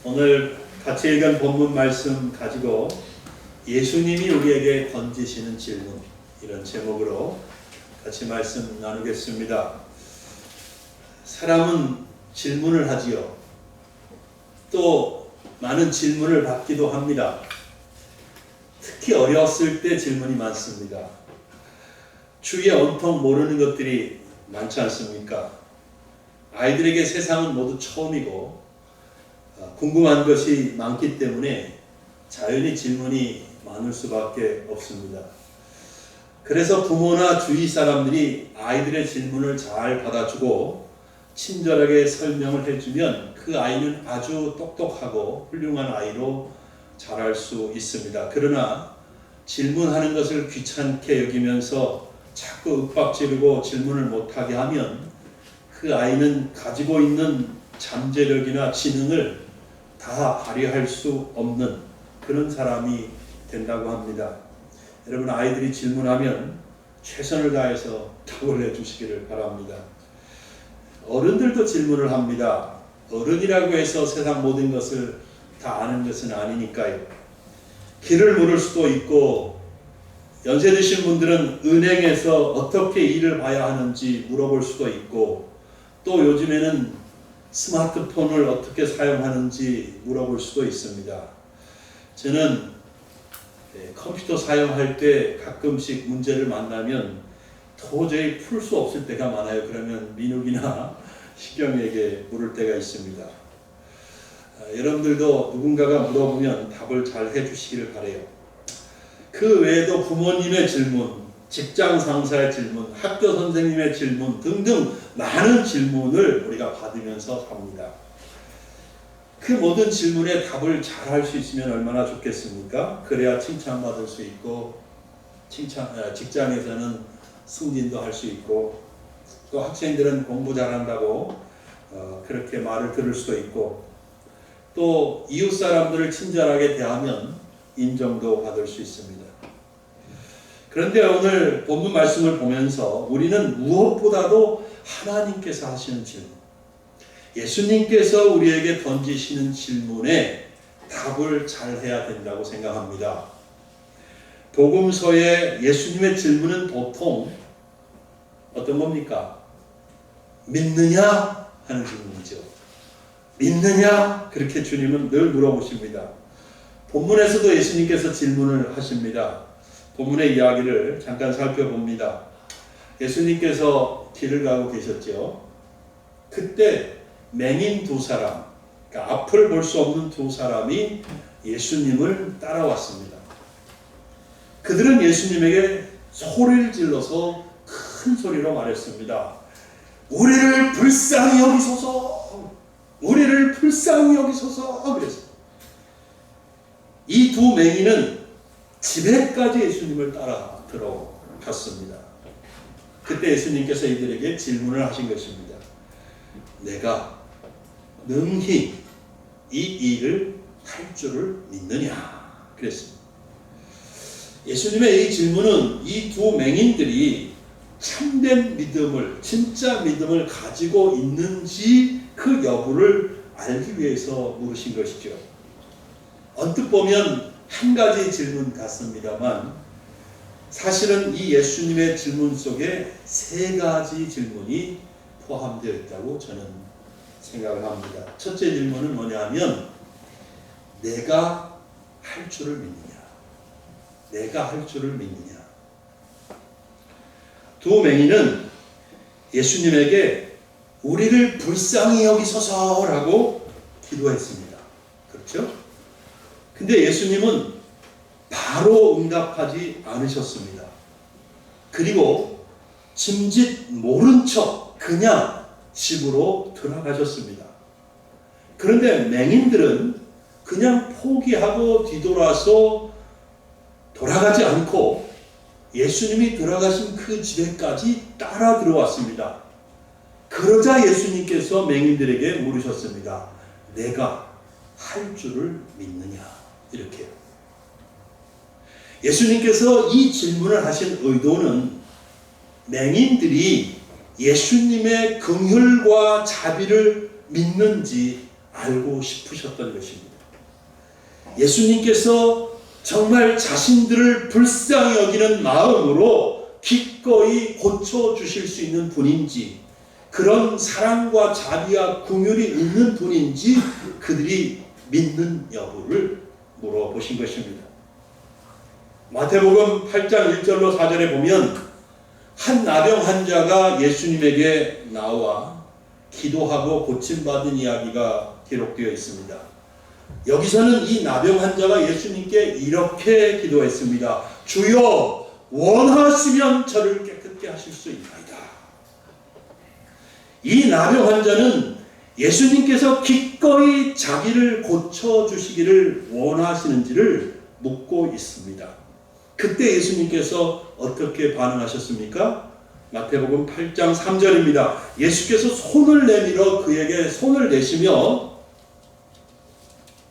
오늘 같이 읽은 본문 말씀 가지고 예수님이 우리에게 던지시는 질문, 이런 제목으로 같이 말씀 나누겠습니다. 사람은 질문을 하지요. 또 많은 질문을 받기도 합니다. 특히 어렸을 때 질문이 많습니다. 주위에 온통 모르는 것들이 많지 않습니까? 아이들에게 세상은 모두 처음이고 궁금한 것이 많기 때문에 자연히 질문이 많을 수밖에 없습니다. 그래서 부모나 주위 사람들이 아이들의 질문을 잘 받아주고 친절하게 설명을 해주면 그 아이는 아주 똑똑하고 훌륭한 아이로 자랄 수 있습니다. 그러나 질문하는 것을 귀찮게 여기면서 자꾸 윽박지르고 질문을 못하게 하면 그 아이는 가지고 있는 잠재력이나 지능을 다 발휘할 수 없는 그런 사람이 된다고 합니다. 여러분, 아이들이 질문하면 최선을 다해서 답을 해주시기를 바랍니다. 어른들도 질문을 합니다. 어른이라고 해서 세상 모든 것을 다 아는 것은 아니니까요. 길을 물을 수도 있고, 연세 드신 분들은 은행에서 어떻게 일을 봐야 하는지 물어볼 수도 있고, 또 요즘에는 스마트폰을 어떻게 사용하는지 물어볼 수도 있습니다. 저는 컴퓨터 사용할 때 가끔씩 문제를 만나면 도저히 풀 수 없을 때가 많아요. 그러면 민욱이나 시경에게 물을 때가 있습니다. 여러분들도 누군가가 물어보면 답을 잘 해주시기를 바라요. 그 외에도 부모님의 질문, 직장 상사의 질문, 학교 선생님의 질문 등등 많은 질문을 우리가 받으면서 삽니다. 그 모든 질문에 답을 잘 할 수 있으면 얼마나 좋겠습니까? 그래야 칭찬받을 수 있고, 직장에서는 승진도 할 수 있고, 또 학생들은 공부 잘한다고 그렇게 말을 들을 수도 있고, 또 이웃 사람들을 친절하게 대하면 인정도 받을 수 있습니다. 그런데 오늘 본문 말씀을 보면서 우리는 무엇보다도 하나님께서 하시는 질문, 예수님께서 우리에게 던지시는 질문에 답을 잘 해야 된다고 생각합니다. 복음서의 예수님의 질문은 보통 어떤 겁니까? 믿느냐? 하는 질문이죠. 믿느냐? 그렇게 주님은 늘 물어보십니다. 본문에서도 예수님께서 질문을 하십니다. 본문의 이야기를 잠깐 살펴봅니다. 예수님께서 길을 가고 계셨죠. 그때 맹인 두 사람, 그러니까 앞을 볼 수 없는 두 사람이 예수님을 따라왔습니다. 그들은 예수님에게 소리를 질러서 큰 소리로 말했습니다. 우리를 불쌍히 여기소서! 우리를 불쌍히 여기소서! 그랬어요. 이 두 맹인은 집에까지 예수님을 따라 들어갔습니다. 그때 예수님께서 이들에게 질문을 하신 것입니다. 내가 능히 이 일을 할 줄을 믿느냐? 그랬습니다. 예수님의 이 질문은 이 두 맹인들이 참된 믿음을, 진짜 믿음을 가지고 있는지 그 여부를 알기 위해서 물으신 것이죠. 언뜻 보면 한 가지 질문 같습니다만 사실은 이 예수님의 질문 속에 세 가지 질문이 포함되어 있다고 저는 생각을 합니다. 첫째 질문은 뭐냐면 내가 할 줄을 믿느냐? 내가 할 줄을 믿느냐? 두 맹인은 예수님에게 우리를 불쌍히 여기소서라고 기도했습니다. 그렇죠? 근데 예수님은 바로 응답하지 않으셨습니다. 그리고 짐짓 모른 척 그냥 집으로 들어가셨습니다. 그런데 맹인들은 그냥 포기하고 뒤돌아서 돌아가지 않고 예수님이 들어가신 그 집에까지 따라 들어왔습니다. 그러자 예수님께서 맹인들에게 물으셨습니다. 내가 할 줄을 믿느냐? 이렇게. 예수님께서 이 질문을 하신 의도는 맹인들이 예수님의 긍휼과 자비를 믿는지 알고 싶으셨던 것입니다. 예수님께서 정말 자신들을 불쌍히 여기는 마음으로 기꺼이 고쳐주실 수 있는 분인지, 그런 사랑과 자비와 긍휼이 있는 분인지 그들이 믿는 여부를 물어보신 것입니다. 마태복음 8장 1절로 4절에 보면 한 나병 환자가 예수님에게 나와 기도하고 고침받은 이야기가 기록되어 있습니다. 여기서는 이 나병 환자가 예수님께 이렇게 기도했습니다. 주여, 원하시면 저를 깨끗게 하실 수 있나이다. 이 나병 환자는 예수님께서 기꺼이 자기를 고쳐주시기를 원하시는지를 묻고 있습니다. 그때 예수님께서 어떻게 반응하셨습니까? 마태복음 8장 3절입니다. 예수께서 손을 내밀어 그에게 손을 내시며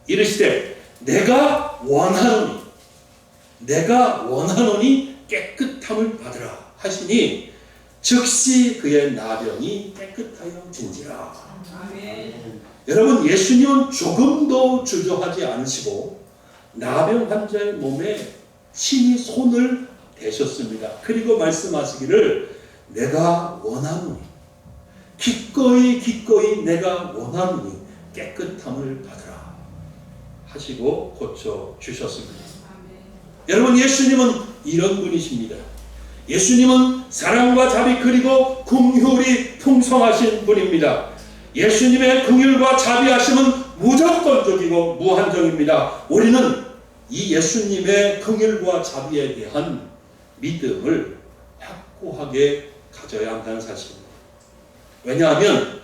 이르시되 내가 원하노니 깨끗함을 받으라 하시니 즉시 그의 나병이 깨끗하여진지라. 아멘. 여러분, 예수님은 조금도 주저하지 않으시고 나병 환자의 몸에 친히 손을 대셨습니다. 그리고 말씀하시기를 내가 원하노니, 기꺼이 내가 원하노니 깨끗함을 받으라 하시고 고쳐주셨습니다. 여러분, 예수님은 이런 분이십니다. 예수님은 사랑과 자비 그리고 긍휼이 풍성하신 분입니다. 예수님의 긍휼과 자비하심은 무조건적이고 무한정입니다. 우리는 이 예수님의 긍휼과 자비에 대한 믿음을 확고하게 가져야 한다는 사실입니다. 왜냐하면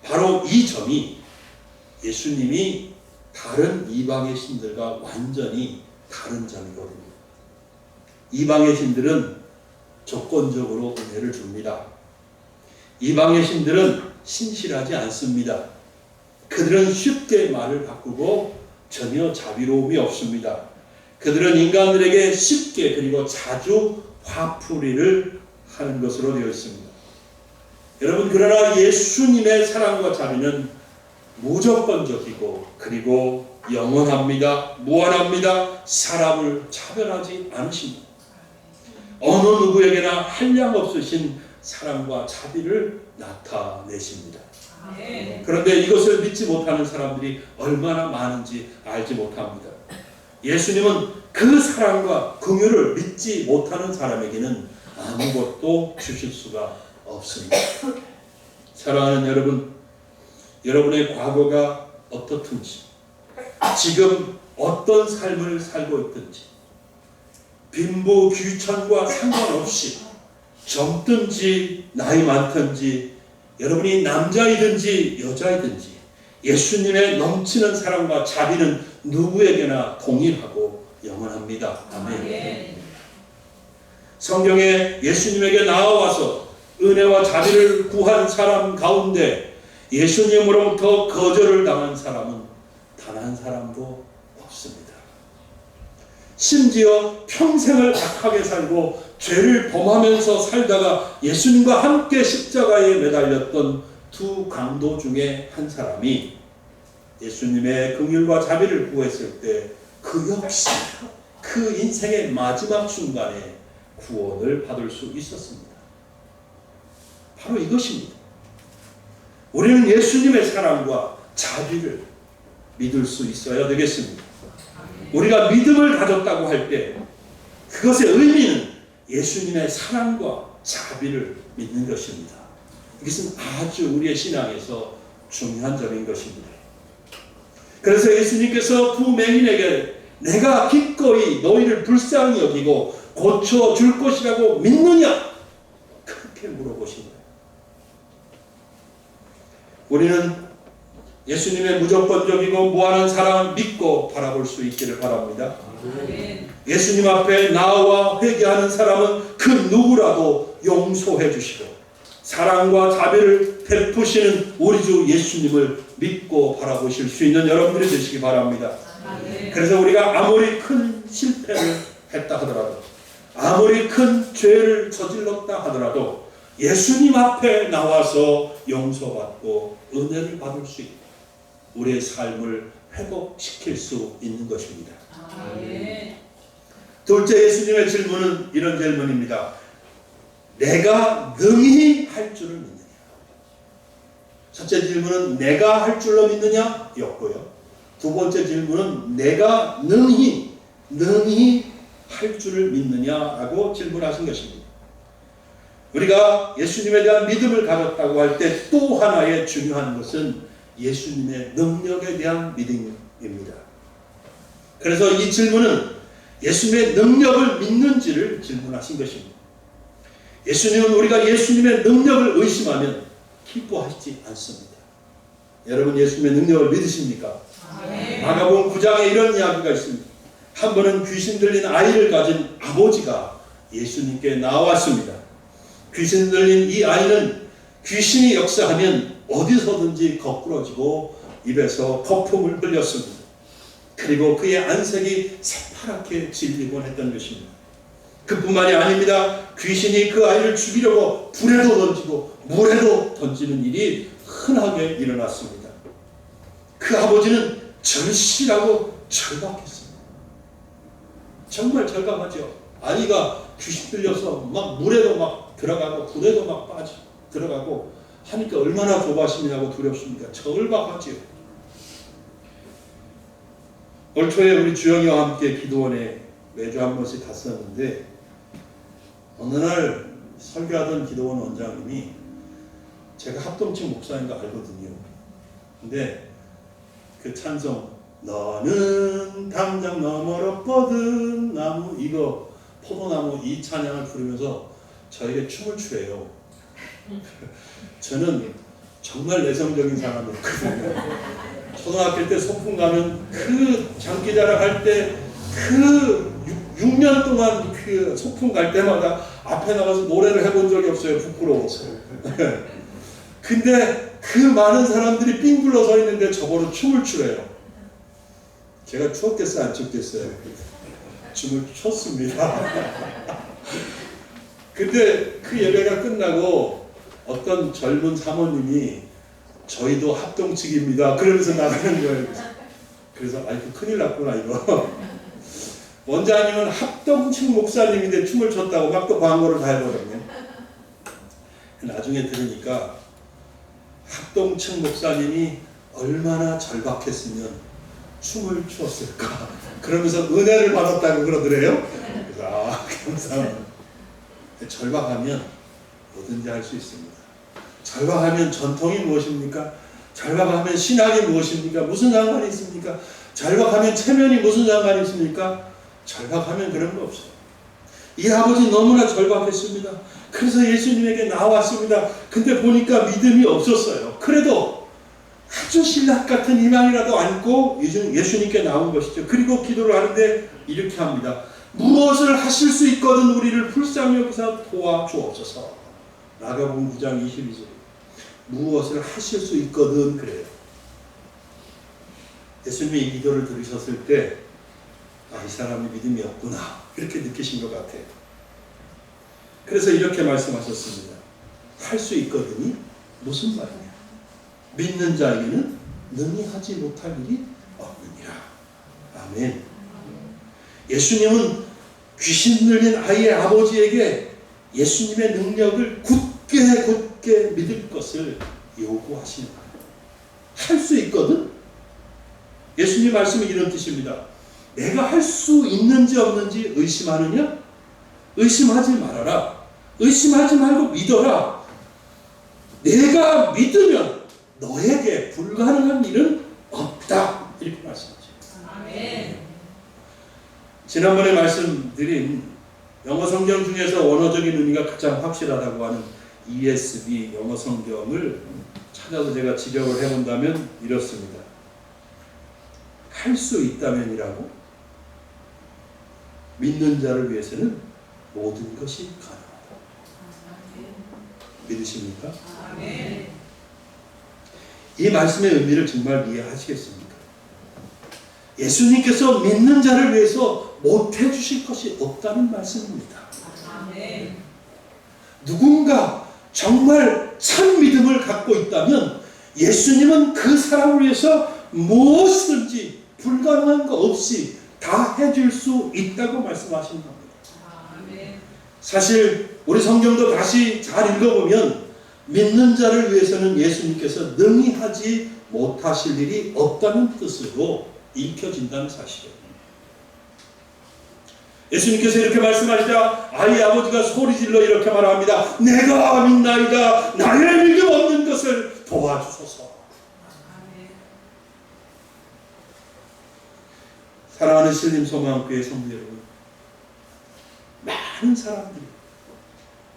바로 이 점이 예수님이 다른 이방의 신들과 완전히 다른 점이거든요. 이방의 신들은 조건적으로 은혜를 줍니다. 이방의 신들은 신실하지 않습니다. 그들은 쉽게 말을 바꾸고 전혀 자비로움이 없습니다. 그들은 인간들에게 쉽게 그리고 자주 화풀이를 하는 것으로 되어 있습니다. 여러분, 그러나 예수님의 사랑과 자비는 무조건적이고 그리고 영원합니다. 무한합니다. 사람을 차별하지 않으십니다. 어느 누구에게나 한량 없으신 사랑과 자비를 나타내십니다. 그런데 이것을 믿지 못하는 사람들이 얼마나 많은지 알지 못합니다. 예수님은 그 사랑과 긍휼을 믿지 못하는 사람에게는 아무것도 주실 수가 없습니다. 사랑하는 여러분, 여러분의 과거가 어떻든지, 지금 어떤 삶을 살고 있든지, 빈부귀천과 상관없이 젊든지 나이 많든지, 여러분이 남자이든지 여자이든지 예수님의 넘치는 사랑과 자비는 누구에게나 동일하고 영원합니다. 아멘. 성경에 예수님에게 나와서 은혜와 자비를 구한 사람 가운데 예수님으로부터 거절을 당한 사람은 단 한 사람도 없습니다. 심지어 평생을 악하게 살고 죄를 범하면서 살다가 예수님과 함께 십자가에 매달렸던 두 강도 중에 한 사람이 예수님의 긍휼과 자비를 구했을 때 그 역시 그 인생의 마지막 순간에 구원을 받을 수 있었습니다. 바로 이것입니다. 우리는 예수님의 사랑과 자비를 믿을 수 있어야 되겠습니다. 우리가 믿음을 가졌다고 할 때 그것의 의미는 예수님의 사랑과 자비를 믿는 것입니다. 이것은 아주 우리의 신앙에서 중요한 점인 것입니다. 그래서 예수님께서 두 맹인에게 내가 기꺼이 너희를 불쌍히 여기고 고쳐줄 것이라고 믿느냐? 그렇게 물어보신 거예요. 우리는 예수님의 무조건적이고 무한한 사랑을 믿고 바라볼 수 있기를 바랍니다. 예수님 앞에 나와 회개하는 사람은 그 누구라도 용서해 주시고 사랑과 자비를 베푸시는 우리 주 예수님을 믿고 바라보실 수 있는 여러분들이 되시기 바랍니다. 그래서 우리가 아무리 큰 실패를 했다 하더라도, 아무리 큰 죄를 저질렀다 하더라도 예수님 앞에 나와서 용서받고 은혜를 받을 수 있다. 우리의 삶을 회복시킬 수 있는 것입니다. 둘째 예수님의 질문은 이런 질문입니다. 내가 능히 할 줄을 믿느냐? 첫째 질문은 내가 할 줄로 믿느냐? 였고요. 두 번째 질문은 내가 능히 할 줄을 믿느냐라고 질문하신 것입니다. 우리가 예수님에 대한 믿음을 가졌다고 할 때 또 하나의 중요한 것은 예수님의 능력에 대한 믿음입니다. 그래서 이 질문은 예수님의 능력을 믿는지를 질문하신 것입니다. 예수님은 우리가 예수님의 능력을 의심하면 기뻐하시지 않습니다. 여러분 예수님의 능력을 믿으십니까? 마가복음 9장에 이런 이야기가 있습니다. 한 번은 귀신 들린 아이를 가진 아버지가 예수님께 나왔습니다. 귀신 들린 이 아이는 귀신이 역사하면 어디서든지 거꾸러지고 입에서 거품을 흘렸습니다. 그리고 그의 안색이 새파랗게 질리곤 했던 것입니다. 그뿐만이 아닙니다. 귀신이 그 아이를 죽이려고 불에도 던지고 물에도 던지는 일이 흔하게 일어났습니다. 그 아버지는 절실하고 절박했습니다. 정말 절박하죠. 아이가 귀신 들려서 막 물에도 막 들어가고 불에도 막 들어가고 하니까 얼마나 조바심이라고 두렵습니까? 절박하지요. 올 초에 우리 주영이와 함께 기도원에 매주 한 번씩 갔었는데 어느 날 설교하던 기도원 원장님이 제가 합동층 목사인 거 알거든요. 근데 그 찬송 너는 담장 너머로 뻗은 나무 이거 포도나무 이 찬양을 부르면서 저에게 춤을 추래요. 저는 정말 내성적인 사람이었거든요. 초등학교 때 소풍 가면 그 장기자랑 할 때 그 6년 동안 그 소풍 갈 때마다 앞에 나가서 노래를 해본 적이 없어요. 부끄러워서. 근데 그 많은 사람들이 삥 둘러서 있는데 저보고 춤을 추래요. 제가 추었겠어요? 안 추었겠어요? 춤을 췄습니다. 근데 그 예배가 끝나고 어떤 젊은 사모님이 저희도 합동측입니다. 그러면서 나가는 거예요. 그래서 아이고 큰일 났구나 이거. 원장님은 합동측 목사님인데 춤을 췄다고 막 또 광고를 다 해버렸네. 나중에 들으니까 합동측 목사님이 얼마나 절박했으면 춤을 추었을까. 그러면서 은혜를 받았다고 그러더래요. 그래서 감사합니다. 절박하면 뭐든지 할 수 있습니다. 절박하면 전통이 무엇입니까? 절박하면 신학이 무엇입니까? 무슨 상관이 있습니까? 절박하면 체면이 무슨 상관이 있습니까? 절박하면 그런 거 없어요. 이 아버지 너무나 절박했습니다. 그래서 예수님에게 나왔습니다. 근데 보니까 믿음이 없었어요. 그래도 아주 신락 같은 희망이라도 안고 예수님께 나온 것이죠. 그리고 기도를 하는데 이렇게 합니다. 무엇을 하실 수 있거든 우리를 불쌍히 여기서 도와주옵소서. 마가복음 9장 22절. 무엇을 하실 수 있거든 그래요. 예수님이 이 기도를 들으셨을 때 이 사람이 믿음이 없구나 이렇게 느끼신 것 같아요. 그래서 이렇게 말씀하셨습니다. 할 수 있거든이 무슨 말이냐. 믿는 자에게는 능히 하지 못할 일이 없느니라. 아멘. 예수님은 귀신 들린 아이의 아버지에게 예수님의 능력을 굳게 믿을 것을 요구하시는 거예요. 할 수 있거든? 예수님 말씀은 이런 뜻입니다. 내가 할 수 있는지 없는지 의심하느냐? 의심하지 말아라. 의심하지 말고 믿어라. 내가 믿으면 너에게 불가능한 일은 없다. 이렇게 말씀하죠. 아멘. 지난번에 말씀드린 영어 성경 중에서 원어적인 의미가 가장 확실하다고 하는 ESV 영어 성경을 찾아서 제가 지적을 해본다면 이렇습니다. 할 수 있다면이라고 믿는 자를 위해서는 모든 것이 가능하다. 믿으십니까? 아멘. 이 말씀의 의미를 정말 이해하시겠습니까? 예수님께서 믿는 자를 위해서 못해 주실 것이 없다는 말씀입니다. 누군가 정말 참 믿음을 갖고 있다면 예수님은 그 사람을 위해서 무엇이든지 불가능한 거 없이 다 해줄 수 있다고 말씀하시는 겁니다. 사실 우리 성경도 다시 잘 읽어보면 믿는 자를 위해서는 예수님께서 능히 하지 못하실 일이 없다는 뜻으로 읽혀진다는 사실이에요. 예수님께서 이렇게 말씀하시자 아이 아버지가 소리질러 이렇게 말합니다. 내가 믿나이다. 나의 믿음 없는 것을 도와주소서. 사랑하는 신림소망교회 성도 여러분, 많은 사람들이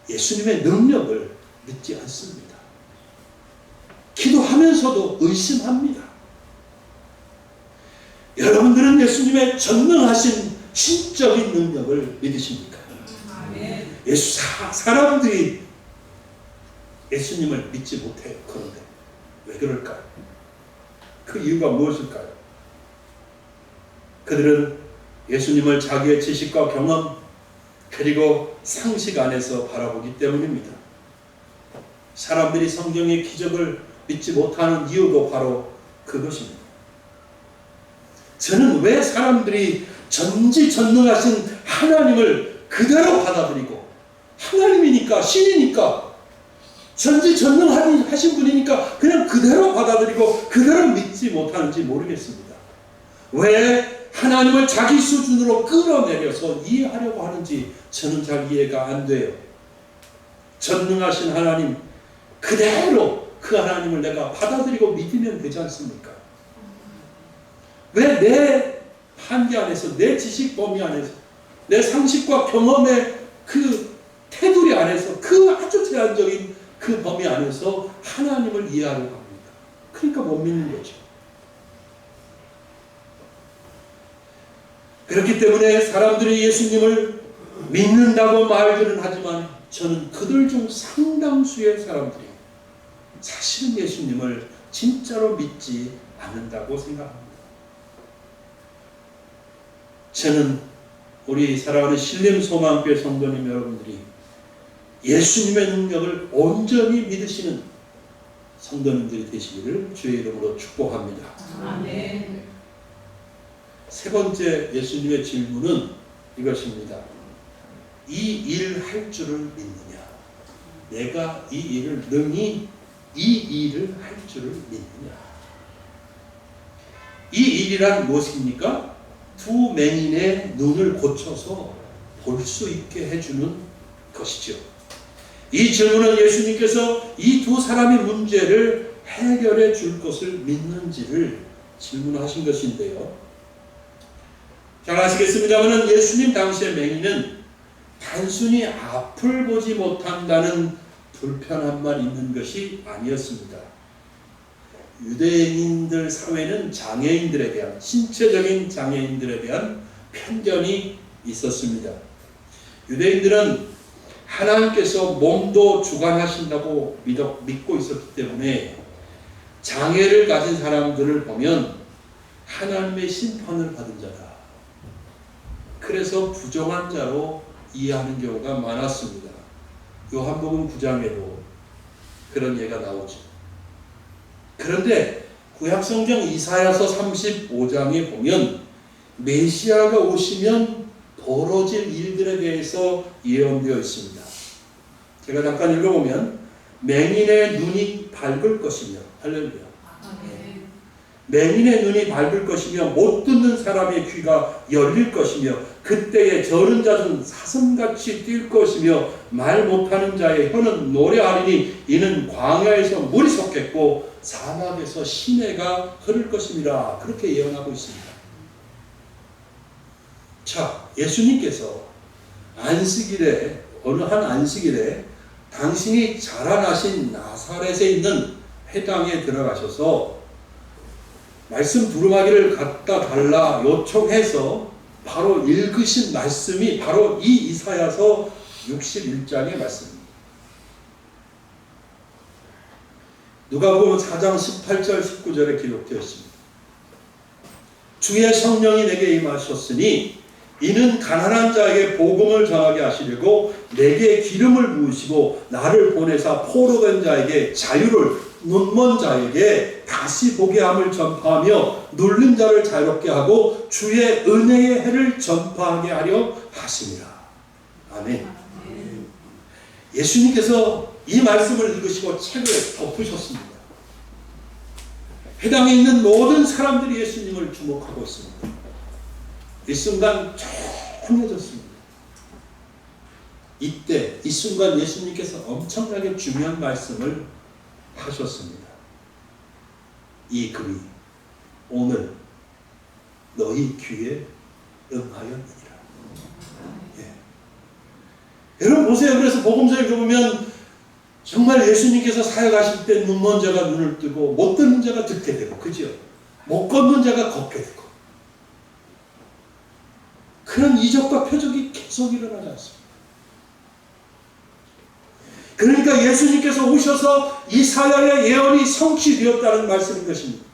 예수님의 능력을 믿지 않습니다. 기도하면서도 의심합니다. 여러분들은 예수님의 전능하신 신적인 능력을 믿으십니까? 사람들이 예수님을 믿지 못해요. 그런데 왜 그럴까요? 그 이유가 무엇일까요? 그들은 예수님을 자기의 지식과 경험 그리고 상식 안에서 바라보기 때문입니다. 사람들이 성경의 기적을 믿지 못하는 이유도 바로 그것입니다. 저는 왜 사람들이 전지전능하신 하나님을 그대로 받아들이고 하나님이니까 신이니까 전지전능하신 분이니까 그냥 그대로 받아들이고 그대로 믿지 못하는지 모르겠습니다. 왜 하나님을 자기 수준으로 끌어내려서 이해하려고 하는지 저는 잘 이해가 안 돼요. 전능하신 하나님 그대로 그 하나님을 내가 받아들이고 믿으면 되지 않습니까? 왜 내 한계 안에서 내 지식 범위 안에서 내 상식과 경험의 그 테두리 안에서 그 아주 제한적인 그 범위 안에서 하나님을 이해하려고 합니다. 그러니까 못 믿는 거죠. 그렇기 때문에 사람들이 예수님을 믿는다고 말들은 하지만 저는 그들 중 상당수의 사람들이 사실은 예수님을 진짜로 믿지 않는다고 생각합니다. 저는 우리 사랑하는 신림소망교회 성도님 여러분들이 예수님의 능력을 온전히 믿으시는 성도님들이 되시기를 주의 이름으로 축복합니다. 아멘. 세 번째 예수님의 질문은 이것입니다. 이 일 할 줄을 믿느냐? 내가 이 일을 능히 이 일을 할 줄을 믿느냐? 이 일이란 무엇입니까? 두 맹인의 눈을 고쳐서 볼 수 있게 해주는 것이죠. 이 질문은 예수님께서 이 두 사람의 문제를 해결해 줄 것을 믿는지를 질문하신 것인데요. 잘 아시겠습니다만 예수님 당시의 맹인은 단순히 앞을 보지 못한다는 불편함만 있는 것이 아니었습니다. 유대인들 사회는 장애인들에 대한 신체적인 장애인들에 대한 편견이 있었습니다. 유대인들은 하나님께서 몸도 주관하신다고 믿고 있었기 때문에 장애를 가진 사람들을 보면 하나님의 심판을 받은 자다. 그래서 부정한 자로 이해하는 경우가 많았습니다. 요한복음 9장에도 그런 예가 나오죠. 그런데 구약성경 이사야서 35장에 보면 메시아가 오시면 벌어질 일들에 대해서 예언되어 있습니다. 제가 잠깐 읽어보면 맹인의 눈이 밝을 것이며 할렐루야. 맹인의 눈이 밝을 것이며 못 듣는 사람의 귀가 열릴 것이며 그때에 저른 자는 사슴같이 뛸 것이며 말 못하는 자의 혀는 노래하리니 이는 광야에서 물이 솟겠고 사막에서 시내가 흐를 것입니다. 그렇게 예언하고 있습니다. 자, 예수님께서 안식일에 어느 한 안식일에 당신이 자라나신 나사렛에 있는 회당에 들어가셔서 말씀 두루마기를 갖다 달라 요청해서 바로 읽으신 말씀이 바로 이 이사야서 61장의 말씀입니다. 누가복음 4장 18절 19절에 기록되어 있습니다. 주의 성령이 내게 임하셨으니 이는 가난한 자에게 복음을 전하게 하시려고 내게 기름을 부으시고 나를 보내사 포로된 자에게 자유를, 눈먼 자에게 다시 보게 함을 전파하며 눌린 자를 자유롭게 하고 주의 은혜의 해를 전파하게 하려 하심이라. 아멘. 예수님께서 이 말씀을 읽으시고 책을 덮으셨습니다. 해당에 있는 모든 사람들이 예수님을 주목하고 있습니다. 이 순간 조용해졌습니다. 이때 이 순간 예수님께서 엄청나게 중요한 말씀을 하셨습니다. 이 글이 오늘 너희 귀에 응하였느니라. 예. 여러분 보세요. 그래서 복음서에 보면 정말 예수님께서 사역하실 때 눈먼 자가 눈을 뜨고 못 듣는 자가 듣게 되고, 그죠? 못 걷는 자가 걷게 되고, 그런 이적과 표적이 계속 일어나지 않습니다. 그러니까 예수님께서 오셔서 이 사역의 예언이 성취되었다는 말씀인 것입니다.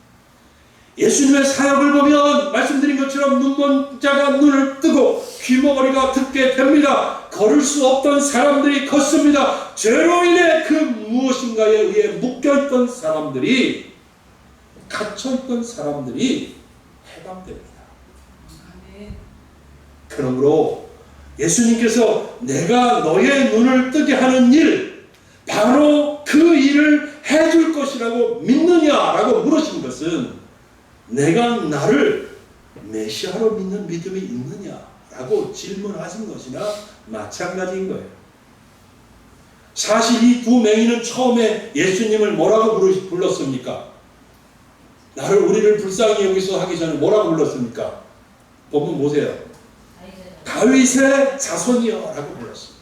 예수님의 사역을 보면 말씀드린 것처럼 눈먼 자가 눈을 뜨고 귀머거리가 듣게 됩니다. 걸을 수 없던 사람들이 걷습니다. 죄로 인해 그 무엇인가에 의해 묶여있던 사람들이, 갇혀있던 사람들이 해방됩니다. 그러므로 예수님께서 내가 너의 눈을 뜨게 하는 일, 바로 그 일을 해줄 것이라고 믿느냐라고 물으신 것은 내가 나를 메시아로 믿는 믿음이 있느냐라고 질문하신 것이나 마찬가지인 거예요. 사실 이 두 맹인은 처음에 예수님을 뭐라고 불렀습니까? 우리를 불쌍히 여기서 하기 전에 뭐라고 불렀습니까? 본문 보세요. 다윗의 자손이여 라고 불렀습니다.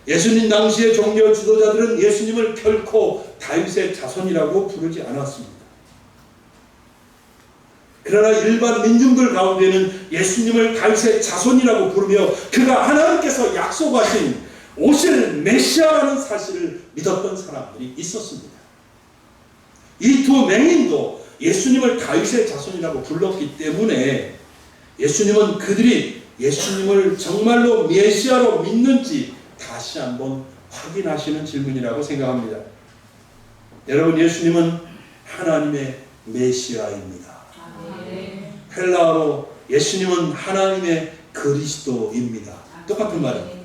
예수님 당시의 종교 지도자들은 예수님을 결코 다윗의 자손이라고 부르지 않았습니다. 그러나 일반 민중들 가운데는 예수님을 다윗의 자손이라고 부르며 그가 하나님께서 약속하신 오실 메시아라는 사실을 믿었던 사람들이 있었습니다. 이 두 맹인도 예수님을 다윗의 자손이라고 불렀기 때문에 예수님은 그들이 예수님을 정말로 메시아로 믿는지 다시 한번 확인하시는 질문이라고 생각합니다. 여러분, 예수님은 하나님의 메시아입니다. 헬라어로 예수님은 하나님의 그리스도입니다. 똑같은 말입니다.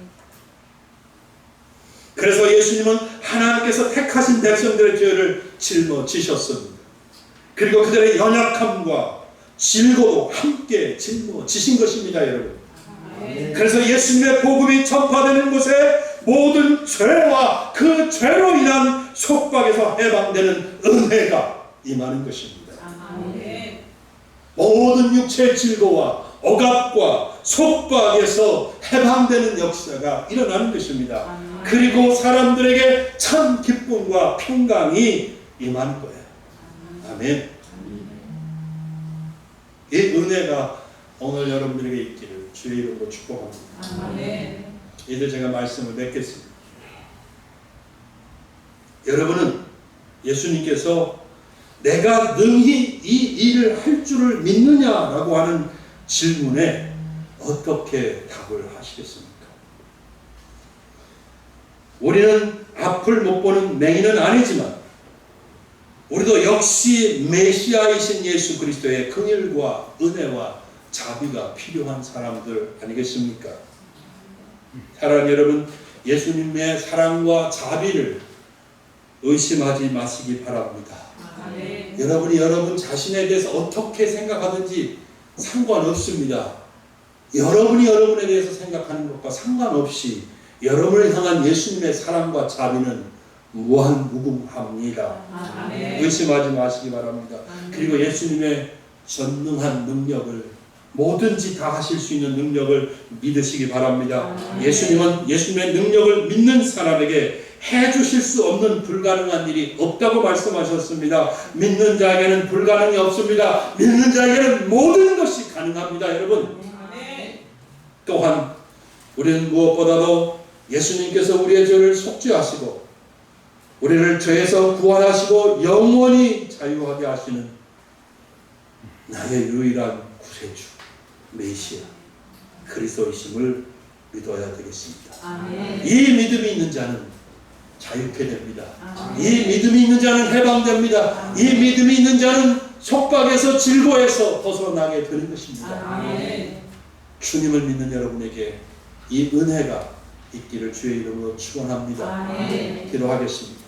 그래서 예수님은 하나님께서 택하신 백성들의 죄를 짊어지셨습니다. 그리고 그들의 연약함과 질고도 함께 짊어지신 것입니다, 여러분. 그래서 예수님의 복음이 전파되는 곳에 모든 죄와 그 죄로 인한 속박에서 해방되는 은혜가 임하는 것입니다. 모든 육체의 질고와 억압과 속박에서 해방되는 역사가 일어나는 것입니다. 그리고 사람들에게 참 기쁨과 평강이 임하는 거예요. 아멘. 이 은혜가 오늘 여러분들에게 있기를 주의 이름으로 축복합니다. 이제 제가 말씀을 맺겠습니다. 여러분은 예수님께서 내가 능히 이 일을 할 줄을 믿느냐라고 하는 질문에 어떻게 답을 하시겠습니까? 우리는 앞을 못 보는 맹인은 아니지만 우리도 역시 메시아이신 예수 그리스도의 긍휼과 은혜와 자비가 필요한 사람들 아니겠습니까? 사랑하는 여러분, 예수님의 사랑과 자비를 의심하지 마시기 바랍니다. 여러분이 여러분 자신에 대해서 어떻게 생각하든지 상관없습니다. 여러분이 여러분에 대해서 생각하는 것과 상관없이 여러분을 향한 예수님의 사랑과 자비는 무한무궁합니다. 의심하지 마시기 바랍니다. 그리고 예수님의 전능한 능력을, 뭐든지 다 하실 수 있는 능력을 믿으시기 바랍니다. 예수님은 예수님의 능력을 믿는 사람에게 해주실 수 없는 불가능한 일이 없다고 말씀하셨습니다. 믿는 자에게는 불가능이 없습니다. 믿는 자에게는 모든 것이 가능합니다, 여러분. 또한 우리는 무엇보다도 예수님께서 우리의 죄를 속죄하시고 우리를 죄에서 구원하시고 영원히 자유하게 하시는 나의 유일한 구세주, 메시아 그리스도이심을 믿어야 되겠습니다. 아멘. 이 믿음이 있는 자는 자유케 됩니다. 아멘. 이 믿음이 있는 자는 해방됩니다. 이 믿음이 있는 자는 속박에서 질고에서 벗어나게 되는 것입니다. 아멘. 주님을 믿는 여러분에게 이 은혜가 있기를 주의 이름으로 축원합니다. 아멘. 기도하겠습니다.